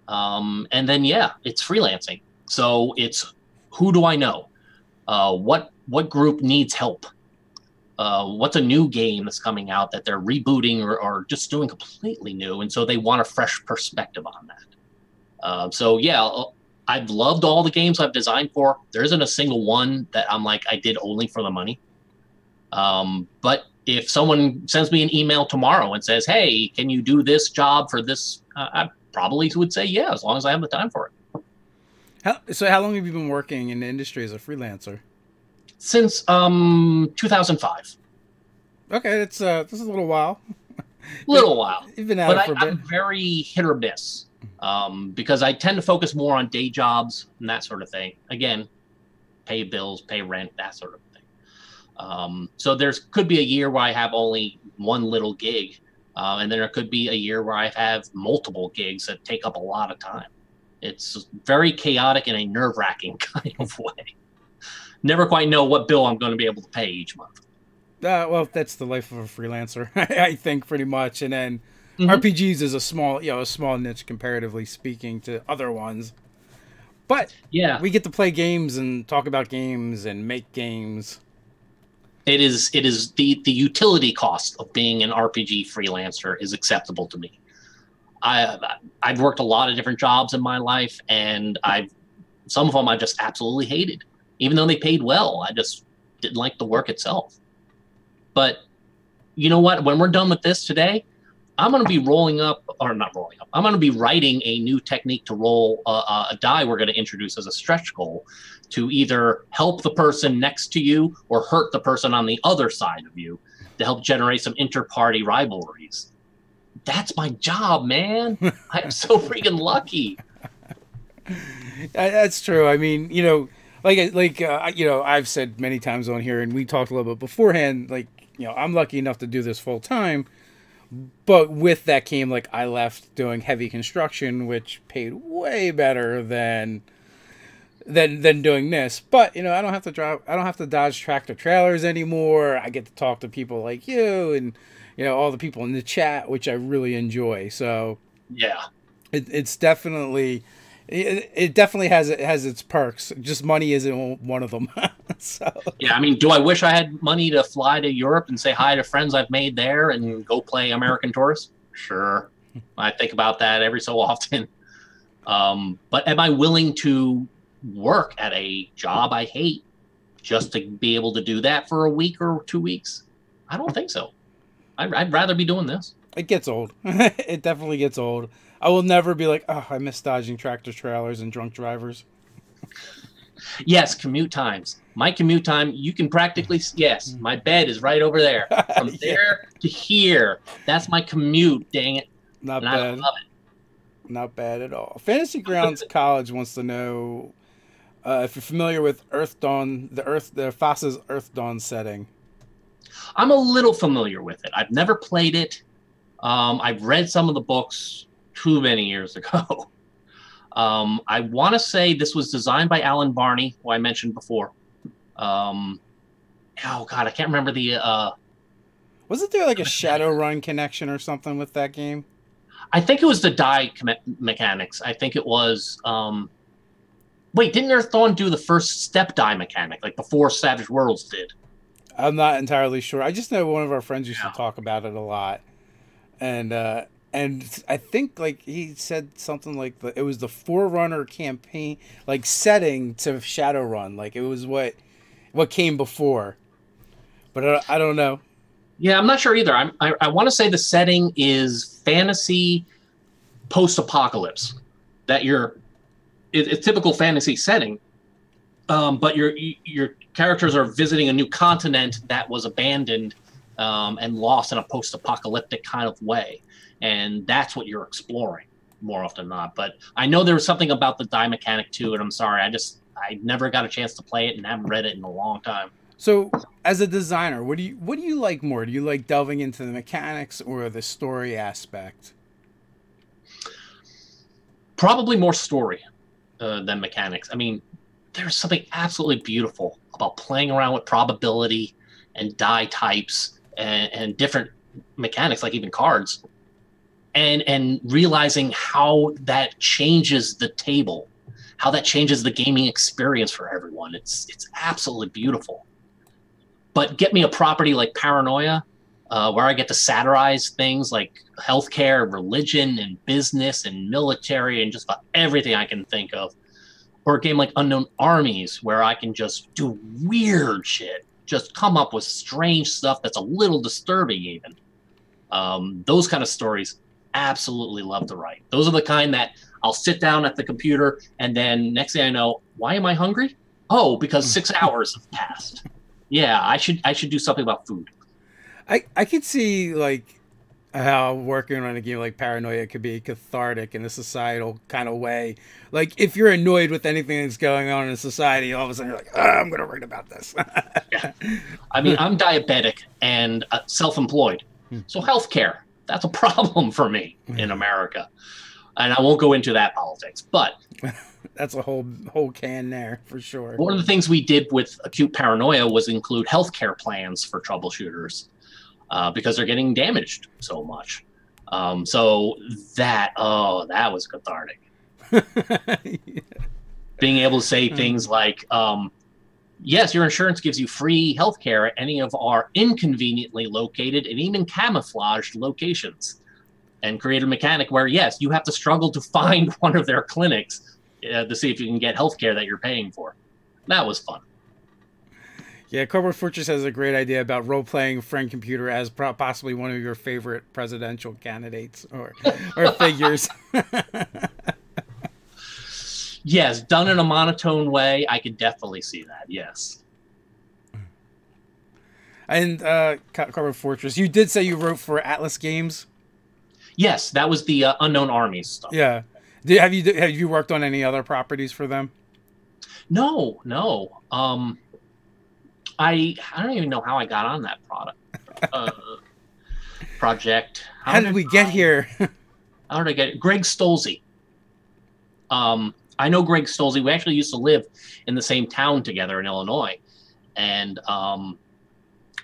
And then, it's freelancing. So it's, who do I know? What group needs help? What's a new game that's coming out that they're rebooting or just doing completely new, and so they want a fresh perspective on that. I've loved all the games I've designed for. There isn't a single one that I'm like, I did only for the money. But if someone sends me an email tomorrow and says, hey, can you do this job for this? I probably would say, yeah, as long as I have the time for it. So how long have you been working in the industry as a freelancer? Since 2005. Okay, this is a little while. Little while. You've been out for a bit. I'm very hit or miss, because I tend to focus more on day jobs and that sort of thing. Again, pay bills, pay rent, that sort of thing. So could be a year where I have only one little gig, and then there could be a year where I have multiple gigs that take up a lot of time. It's very chaotic in a nerve-wracking kind of way. Never quite know what bill I'm going to be able to pay each month. Well, that's the life of a freelancer, I think, pretty much. And then RPGs is a small niche comparatively speaking to other ones. But yeah, we get to play games and talk about games and make games. It is the utility cost of being an RPG freelancer is acceptable to me. I've worked a lot of different jobs in my life, and some of them I just absolutely hated. Even though they paid well, I just didn't like the work itself. But you know what? When we're done with this today, I'm going to be I'm going to be writing a new technique to roll a die we're going to introduce as a stretch goal to either help the person next to you or hurt the person on the other side of you to help generate some inter-party rivalries. That's my job, man. I'm so freaking lucky. That's true. I mean, I've said many times on here, and we talked a little bit beforehand, I'm lucky enough to do this full time, but with that came, I left doing heavy construction, which paid way better than doing this. But, I don't have to dodge tractor trailers anymore. I get to talk to people like you and, all the people in the chat, which I really enjoy. So yeah, it's definitely... It definitely has its perks. Just money isn't one of them. So yeah, I mean, do I wish I had money to fly to Europe and say hi to friends I've made there and go play American Tourist? Sure, I think about that every so often. But am I willing to work at a job I hate just to be able to do that for a week or 2 weeks? I don't think so. I'd rather be doing this. It gets old. It definitely gets old. I will never be like, oh, I miss dodging tractor trailers and drunk drivers. Yes, commute times. My commute time, you can practically, yes, my bed is right over there. From there to here, that's my commute, dang it. Not bad. I love it. Not bad at all. Fantasy Grounds College wants to know, If you're familiar with Earth Dawn, the Foss's Earth Dawn setting. I'm a little familiar with it. I've never played it. I've read some of the books too many years ago. I want to say this was designed by Alan Barney, who I mentioned before. Oh God, I can't remember the. Wasn't there like a Shadowrun connection or something with that game? I think it was the die mechanics. I think it was. Wait, didn't Earth Dawn do the first step die mechanic, like before Savage Worlds did? I'm not entirely sure. I just know one of our friends used to talk about it a lot, and I think like he said something like it was the Forerunner campaign, like setting to Shadowrun, like it was what came before, but I don't know. Yeah, I'm not sure either. I want to say the setting is fantasy post-apocalypse. It's typical fantasy setting, but your characters are visiting a new continent that was abandoned and lost in a post-apocalyptic kind of way, and that's what you're exploring more often than not. But I know there was something about the die mechanic too, and I'm sorry, I never got a chance to play it and haven't read it in a long time. So, as a designer, what do you like more? Do you like delving into the mechanics or the story aspect? Probably more story than mechanics. I mean, there's something absolutely beautiful about playing around with probability and die types and different mechanics, like even cards, and realizing how that changes the table, how that changes the gaming experience for everyone. It's absolutely beautiful. But get me a property like Paranoia, where I get to satirize things like healthcare, religion, and business, and military, and just about everything I can think of. Or a game like Unknown Armies, where I can just do weird shit, just come up with strange stuff that's a little disturbing even. Those kind of stories, absolutely love to write. Those are the kind that I'll sit down at the computer, and then next thing I know, why am I hungry? Oh, because 6 hours have passed. Yeah, I should do something about food. I could see like how working on a game like Paranoia could be cathartic in a societal kind of way. Like if you're annoyed with anything that's going on in society, all of a sudden you're like, oh, I'm going to write about this. Yeah. I mean, I'm diabetic and self-employed, so healthcare, that's a problem for me in America. And I won't go into that politics, but that's a whole can there for sure. One of the things we did with Acute Paranoia was include healthcare plans for troubleshooters because they're getting damaged so much. So that was cathartic. Yeah. Being able to say things like, yes, your insurance gives you free healthcare at any of our inconveniently located and even camouflaged locations. And create a mechanic where, yes, you have to struggle to find one of their clinics to see if you can get healthcare that you're paying for. That was fun. Yeah, Cardboard Fortress has a great idea about role-playing friend computer as possibly one of your favorite presidential candidates or figures. Yes, done in a monotone way, I could definitely see that, yes. And Cardboard Fortress, you did say you wrote for Atlas Games? Yes, that was the Unknown Armies stuff. Yeah. Have you worked on any other properties for them? No. I don't even know how I got on that project. How did we get here? How did I get it? Greg Stolze. I know Greg Stolze. We actually used to live in the same town together in Illinois, and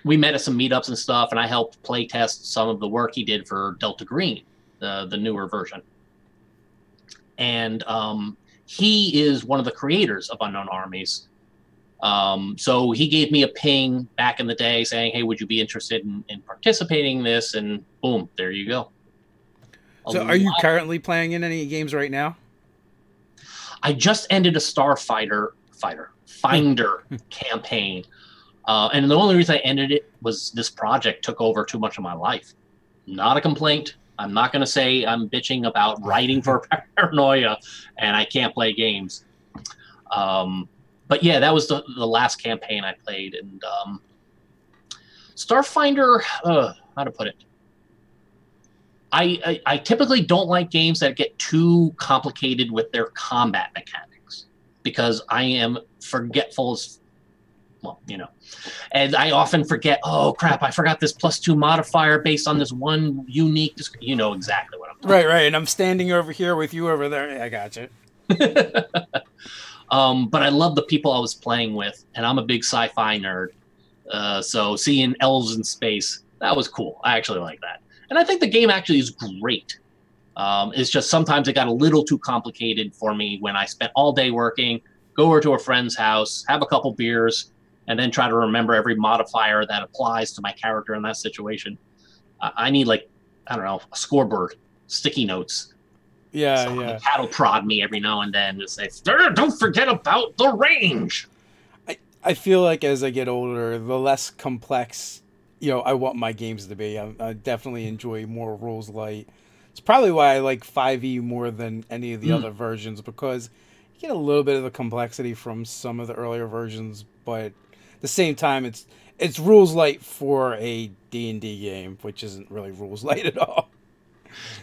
we met at some meetups and stuff, and I helped play test some of the work he did for Delta Green, the newer version. And he is one of the creators of Unknown Armies. So he gave me a ping back in the day saying, hey, would you be interested in participating in this? And boom, there you go. So are you currently playing in any games right now? I just ended a Finder campaign. And the only reason I ended it was this project took over too much of my life. Not a complaint. I'm not going to say I'm bitching about writing for Paranoia and I can't play games. But yeah, that was the last campaign I played. And Starfinder, how to put it? I typically don't like games that get too complicated with their combat mechanics. because I am forgetful as well, you know. And I often forget, oh crap, I forgot this +2 modifier based on this one unique, you know exactly what I'm talking about. Right. And I'm standing over here with you over there. I got you. But I love the people I was playing with, and I'm a big sci-fi nerd. So seeing elves in space, that was cool. I actually like that. And I think the game actually is great. It's just sometimes it got a little too complicated for me when I spent all day working, go over to a friend's house, have a couple beers, and then try to remember every modifier that applies to my character in that situation. I need, like, I don't know, a scoreboard, sticky notes. Yeah, Someone yeah. cattle prod me every now and then to say, don't forget about the range. I feel like as I get older, the less complex, you know, I want my games to be. I definitely enjoy more rules light. It's probably why I like 5e more than any of the other versions, because you get a little bit of the complexity from some of the earlier versions, but at the same time, it's rules light for a D&D game, which isn't really rules light at all.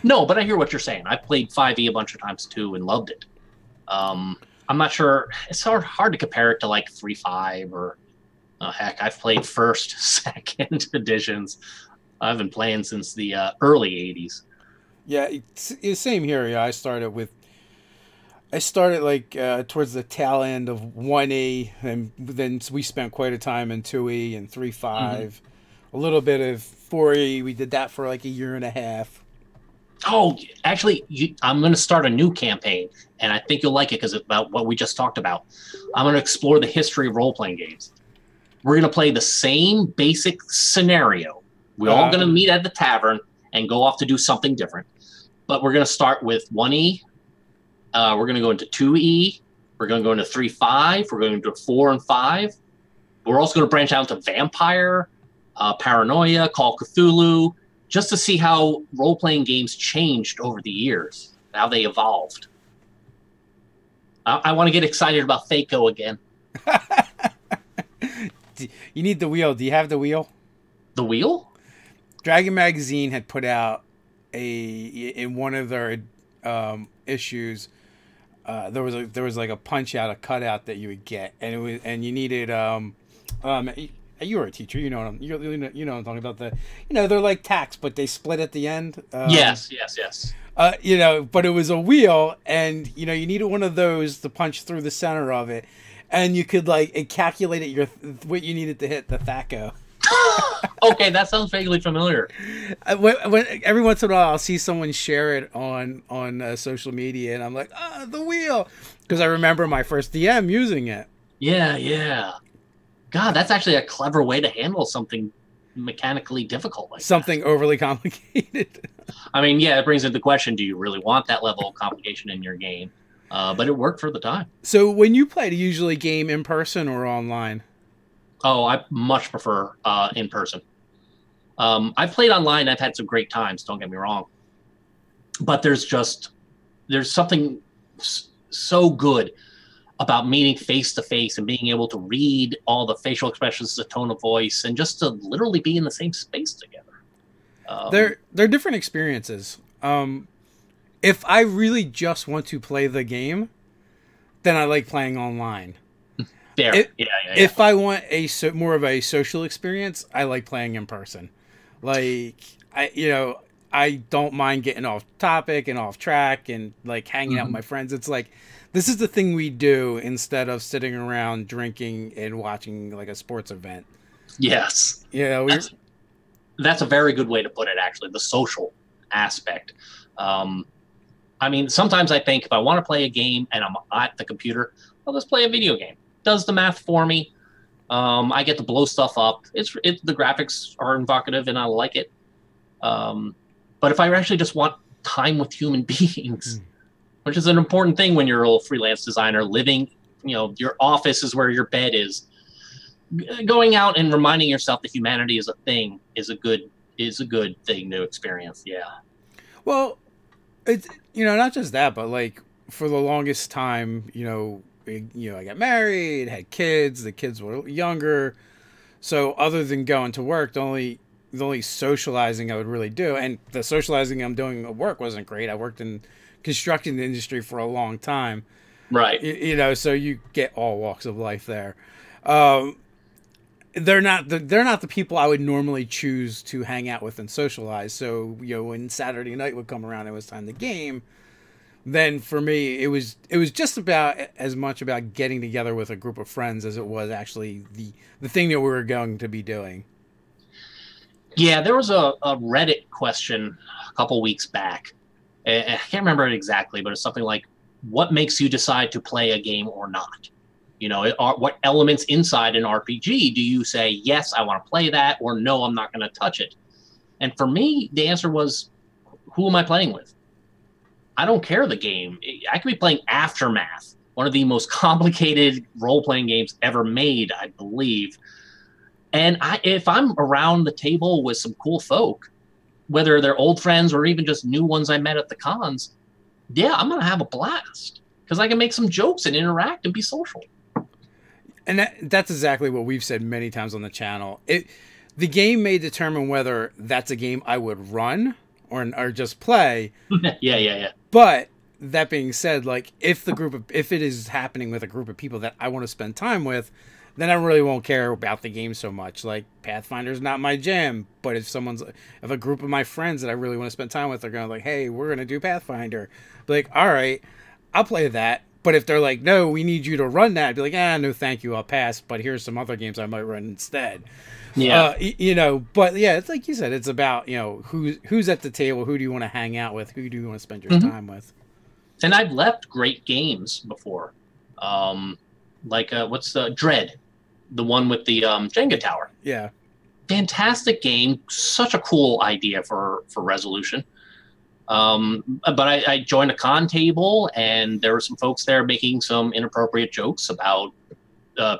No, but I hear what you're saying. I've played 5e a bunch of times too and loved it. I'm not sure. It's hard to compare it to like 3.5 or heck, I've played first, second editions. I've been playing since the early 80s. Yeah, it's same here. Yeah, I started like towards the tail end of 1E, and then we spent quite a time in 2E and 3.5, a little bit of 4E. We did that for like a year and a half. Oh, actually, I'm going to start a new campaign, and I think you'll like it because it's about what we just talked about. I'm going to explore the history of role-playing games. We're going to play the same basic scenario. We're all going to meet at the tavern and go off to do something different. But we're going to start with 1E. We're going to go into 2E. We're going to go into 3.5. We're going into 4 and 5. We're also going to branch out into Vampire, Paranoia, Call Cthulhu, just to see how role-playing games changed over the years, how they evolved. I want to get excited about Thaco again. You need the wheel. Do you have the wheel? The wheel? Dragon Magazine had put out in one of their issues. There was like a punch out, a cutout that you would get, and you needed you were a teacher, you know what I'm talking about. They're like tacks, but they split at the end. Yes. But it was a wheel, and you needed one of those to punch through the center of it, and you could it calculated what you needed to hit the Thaco. Okay, that sounds vaguely familiar. When every once in a while I'll see someone share it on social media, and I'm like, the wheel, because I remember my first DM using it. Yeah. God, that's actually a clever way to handle something mechanically difficult like something overly complicated. I mean, yeah, it brings into question, do you really want that level of complication in your game? But it worked for the time. So when you play, do you usually game in person or online? Oh, I much prefer in person. I've played online. I've had some great times, don't get me wrong. But there's something so good about meeting face to face and being able to read all the facial expressions, the tone of voice, and just to literally be in the same space together. They're different experiences. If I really just want to play the game, then I like playing online. Yeah. If I want more of a social experience, I like playing in person. Like I don't mind getting off topic and off track and like hanging out with my friends. It's like, this is the thing we do instead of sitting around drinking and watching like a sports event. Yes. That's a very good way to put it, actually, the social aspect. I mean, sometimes I think if I want to play a game and I'm at the computer, I'll just play a video game. It does the math for me. I get to blow stuff up. The graphics are evocative and I like it. But if I actually just want time with human beings, which is an important thing when you're a freelance designer, living, your office is where your bed is. Going out and reminding yourself that humanity is a thing is a good thing to experience. Yeah. Well, it's not just that, but like for the longest time, I got married, had kids. The kids were younger, so other than going to work, the only socializing I would really do, and the socializing I'm doing at work wasn't great. I worked in construction industry for a long time. Right. You know, so you get all walks of life there. They're not the people I would normally choose to hang out with and socialize. So, you know, when Saturday night would come around, it was time to game. Then for me, it was just about as much about getting together with a group of friends as it was actually the thing that we were going to be doing. Yeah, there was a Reddit question a couple weeks back. I can't remember it exactly, but it's something like, what makes you decide to play a game or not? You know, what elements inside an RPG do you say, yes, I want to play that, or no, I'm not going to touch it? And for me, the answer was, who am I playing with? I don't care the game. I could be playing Aftermath, one of the most complicated role-playing games ever made, I believe. And if I'm around the table with some cool folk, whether they're old friends or even just new ones I met at the cons, yeah, I'm going to have a blast because I can make some jokes and interact and be social. And that's exactly what we've said many times on the channel. The game may determine whether that's a game I would run or just play. Yeah. But that being said, like if it is happening with a group of people that I want to spend time with, then I really won't care about the game so much. Like Pathfinder's not my jam, but if a group of my friends that I really want to spend time with are going like, hey, we're going to do Pathfinder, be like, all right, I'll play that. But if they're like, no, we need you to run that, I'd be like, no, thank you, I'll pass. But here's some other games I might run instead. Yeah. You know, but yeah, it's like you said, it's about, you know, who's at the table, who do you want to hang out with, who do you want to spend your time with. And I've left great games before. What's the Dread? The one with the Jenga tower. Yeah. Fantastic game. Such a cool idea for resolution. But I joined a con table, and there were some folks there making some inappropriate jokes about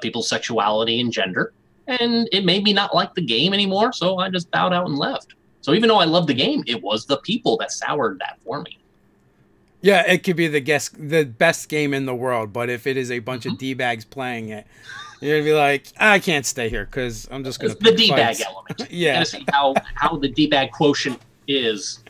people's sexuality and gender. And it made me not like the game anymore, so I just bowed out and left. So even though I loved the game, it was the people that soured that for me. Yeah, it could be the best game in the world, but if it is a bunch of D-bags playing it, you're going to be like, I can't stay here because I'm just going to the D-bag element. Yeah. You got to see how the D-bag quotient is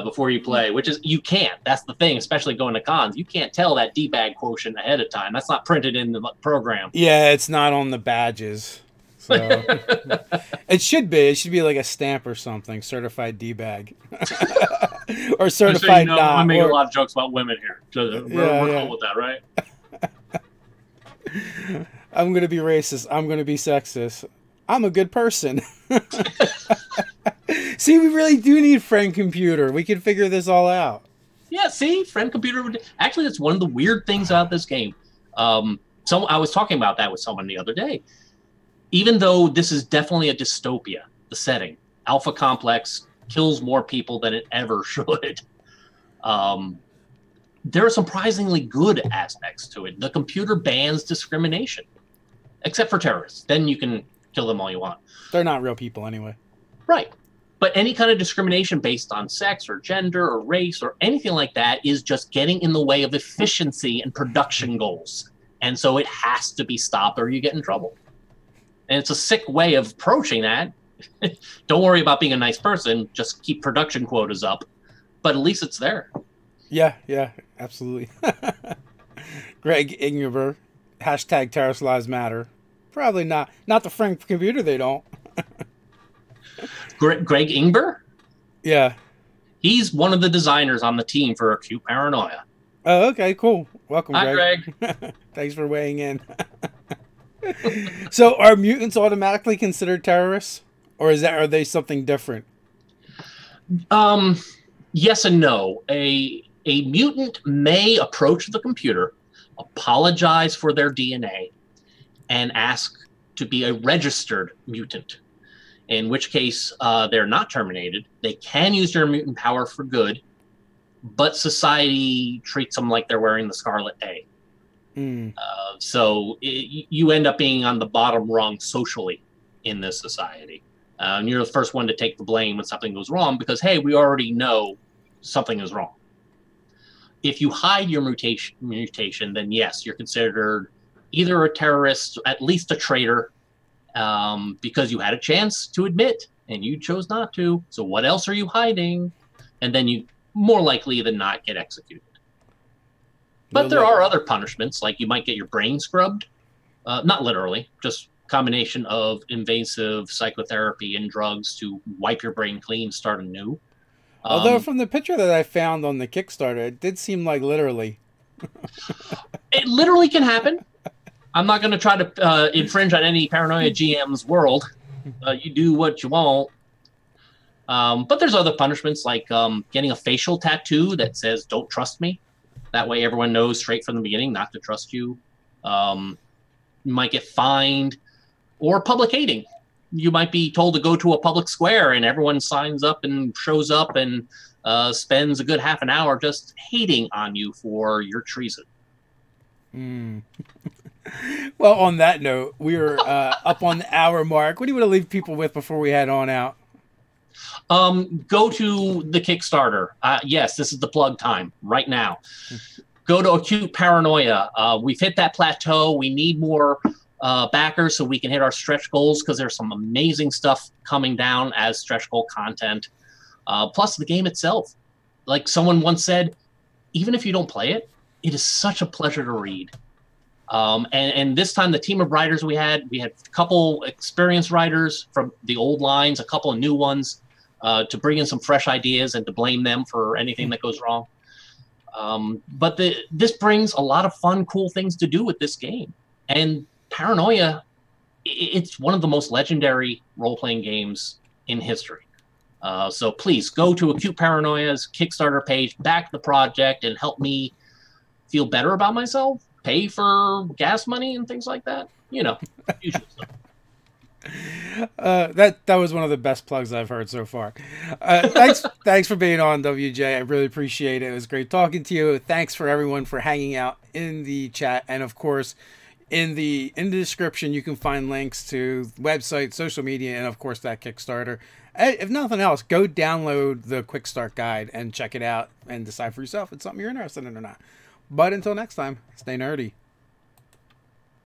before you play, which is you can't. That's the thing, especially going to cons. You can't tell that D-bag quotient ahead of time. That's not printed in the program. Yeah, it's not on the badges. So it should be. It should be like a stamp or something, certified D-bag. Or certified not. I'm making a lot of jokes about women here. We're cool with that, right? I'm going to be racist. I'm going to be sexist. I'm a good person. See, we really do need Friend Computer. We can figure this all out. Yeah, see? Friend Computer. Actually, that's one of the weird things about this game. I was talking about that with someone the other day. Even though this is definitely a dystopia, the setting, Alpha Complex kills more people than it ever should. There are surprisingly good aspects to it. The computer bans discrimination, except for terrorists. Then you can kill them all you want. They're not real people anyway. Right. But any kind of discrimination based on sex or gender or race or anything like that is just getting in the way of efficiency and production goals. And so it has to be stopped or you get in trouble. And it's a sick way of approaching that. Don't worry about being a nice person. Just keep production quotas up. But at least it's there. Yeah, absolutely. Greg Ingber, hashtag Terrorist Lives Matter. Probably not the Friend Computer, they don't. Greg Ingber? Yeah. He's one of the designers on the team for Acute Paranoia. Oh, okay, cool. Welcome, Hi, Greg. Thanks for weighing in. So are mutants automatically considered terrorists? Or are they something different? Yes and no. A mutant may approach the computer, apologize for their DNA, and ask to be a registered mutant. In which case, they're not terminated. They can use their mutant power for good, but society treats them like they're wearing the Scarlet A. So you end up being on the bottom rung socially in this society. And you're the first one to take the blame when something goes wrong because, hey, we already know something is wrong. If you hide your mutation, then yes, you're considered either a terrorist, at least a traitor, because you had a chance to admit and you chose not to. So what else are you hiding? And then you more likely than not get executed. But there are other punishments, like you might get your brain scrubbed. Not literally, just combination of invasive psychotherapy and drugs to wipe your brain clean, start anew. Although from the picture that I found on the Kickstarter, it did seem like literally. It literally can happen. I'm not going to try to infringe on any Paranoia GM's world. You do what you want. But there's other punishments, like getting a facial tattoo that says, "Don't trust me." That way everyone knows straight from the beginning not to trust you. You might get fined. Or public hating. You might be told to go to a public square and everyone signs up and shows up and spends a good half an hour just hating on you for your treason. Well, on that note, we're up on the hour mark. What do you want to leave people with before we head on out? Go to the Kickstarter. Yes, this is the plug time right now. Go to Acute Paranoia. We've hit that plateau. We need more backers so we can hit our stretch goals, because there's some amazing stuff coming down as stretch goal content. Plus the game itself. Like someone once said, even if you don't play it, it is such a pleasure to read. And this time the team of writers we had a couple experienced writers from the old lines, a couple of new ones, to bring in some fresh ideas and to blame them for anything that goes wrong. But this brings a lot of fun, cool things to do with this game. And Paranoia, it's one of the most legendary role-playing games in history. So please go to Acute Paranoia's Kickstarter page, back the project, and help me feel better about myself, pay for gas money and things like that. You know, usual stuff. That was one of the best plugs I've heard so far. Thanks for being on, WJ. I really appreciate it. It was great talking to you. Thanks for everyone for hanging out in the chat, and of course, in the description you can find links to website, social media, and of course that Kickstarter. If nothing else, go download the Quick Start Guide and check it out and decide for yourself if it's something you're interested in or not. But until next time, stay nerdy.